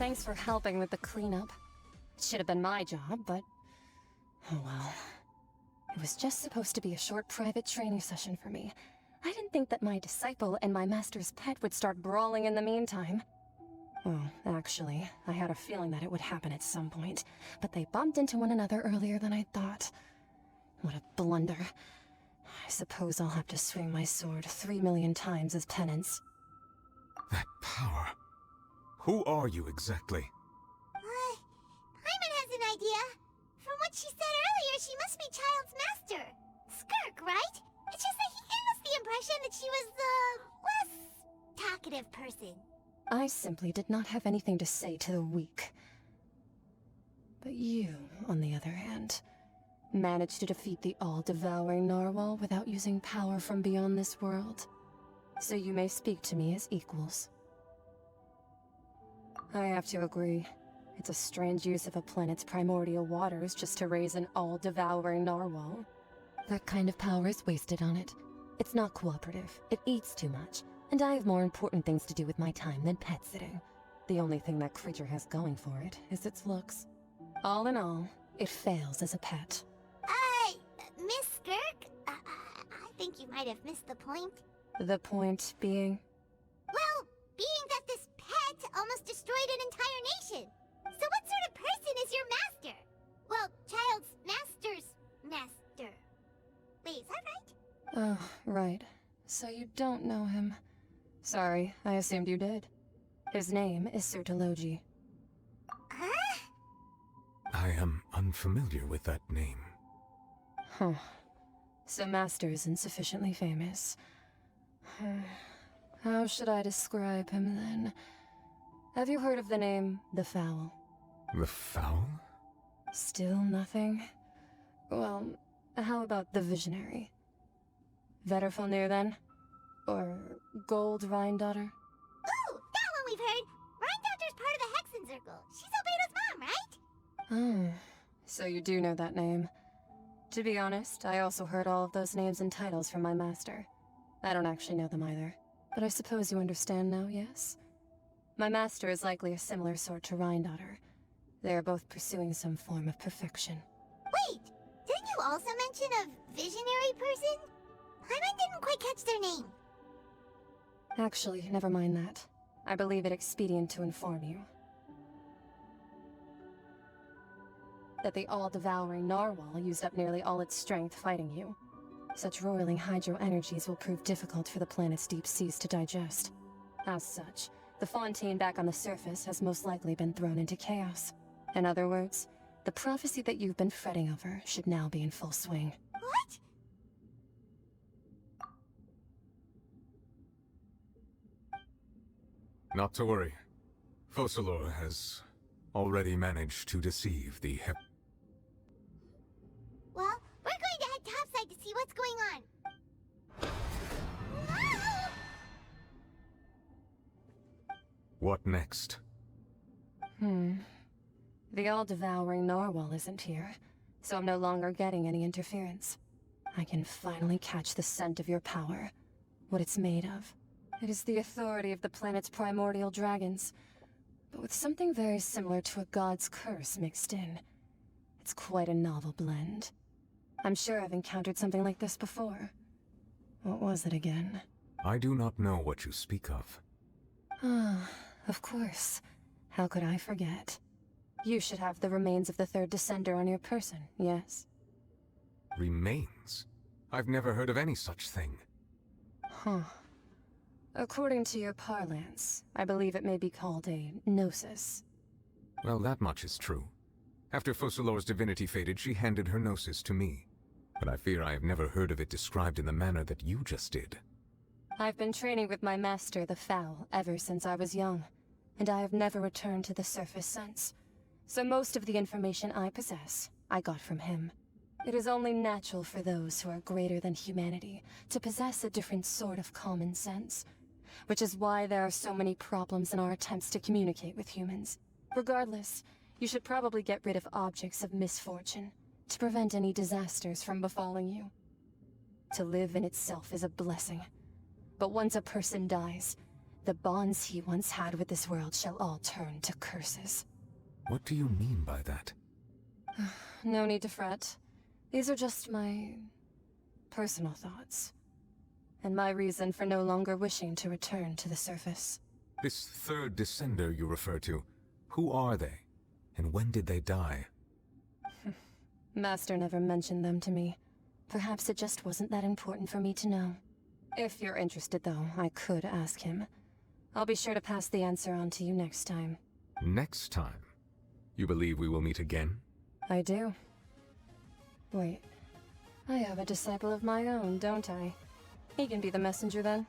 Thanks for helping with the cleanup. It should have been my job, but... oh well. It was just supposed to be a short private training session for me. I didn't think that my disciple and my master's pet would start brawling in the meantime. Well, actually, I had a feeling that it would happen at some point, but they bumped into one another earlier than I thought. What a blunder. I suppose I'll have to swing my sword 3 million times as penance. That power. Who are you exactly? Paimon has an idea. From what she said earlier, she must be Child's master. Skirk, right? It's just that he gave us the impression that she was the less talkative person. I simply did not have anything to say to the weak. But you, on the other hand, managed to defeat the all-devouring narwhal without using power from beyond this world. So you may speak to me as equals. I have to agree. It's a strange use of a planet's primordial waters just to raise an all-devouring narwhal. That kind of power is wasted on it. It's not cooperative, it eats too much, and I have more important things to do with my time than pet sitting. The only thing that creature has going for it is its looks. All in all, it fails as a pet. Miss Skirk? I think you might have missed the point. The point being? Well, being that this pet almost destroyed an entire nation. So what sort of person is your master? Well, Child's master's master. Wait, is that right? Oh, right. So you don't know him. Sorry, I assumed you did. His name is Sir Delogi. Huh? I am unfamiliar with that name. Huh. So Master isn't sufficiently famous. How should I describe him then? Have you heard of the name The Fowl? The Fowl? Still nothing? Well, how about the Visionary? Vetterfalnir then? Or Gold Rhine-daughter? Ooh, that one we've heard. Rhine-daughter's part of the Hexen Circle. She's Albedo's mom, right? Oh, so you do know that name. To be honest, I also heard all of those names and titles from my master. I don't actually know them either. But I suppose you understand now, yes? My master is likely a similar sort to Rhine-daughter. They are both pursuing some form of perfection. Wait, didn't you also mention a visionary person? Paimon didn't quite catch their name. Actually, never mind that. I believe it expedient to inform you that the all-devouring narwhal used up nearly all its strength fighting you. Such roiling hydro energies will prove difficult for the planet's deep seas to digest. As such, the fontaine back on the surface has most likely been thrown into chaos. In other words, the prophecy that you've been fretting over should now be in full swing. What? Not to worry. Focalor has already managed to deceive the Well, we're going to head topside to see what's going on. No! What next? The all-devouring narwhal isn't here, so I'm no longer getting any interference. I can finally catch the scent of your power, what it's made of. It is the authority of the planet's primordial dragons, but with something very similar to a god's curse mixed in. It's quite a novel blend. I'm sure I've encountered something like this before. What was it again? I do not know what you speak of. Ah, of course. How could I forget? You should have the remains of the third descender on your person, yes? Remains? I've never heard of any such thing. Huh. According to your parlance, I believe it may be called a gnosis. Well, that much is true. After Focalor's divinity faded, she handed her gnosis to me. But I fear I have never heard of it described in the manner that you just did. I've been training with my master, the Fowl, ever since I was young, and I have never returned to the surface since. So most of the information I possess, I got from him. It is only natural for those who are greater than humanity to possess a different sort of common sense, which is why there are so many problems in our attempts to communicate with humans. Regardless, you should probably get rid of objects of misfortune to prevent any disasters from befalling you. To live in itself is a blessing, but once a person dies, The bonds he once had with this world shall all turn to curses. What do you mean by that? No need to fret. These are just my personal thoughts. And my reason for no longer wishing to return to the surface. This third descender you refer to, who are they? And when did they die? Master never mentioned them to me. Perhaps it just wasn't that important for me to know. If you're interested, though, I could ask him. I'll be sure to pass the answer on to you next time. Next time? You believe we will meet again? I do. Wait. I have a disciple of my own, don't I? He can be the messenger then.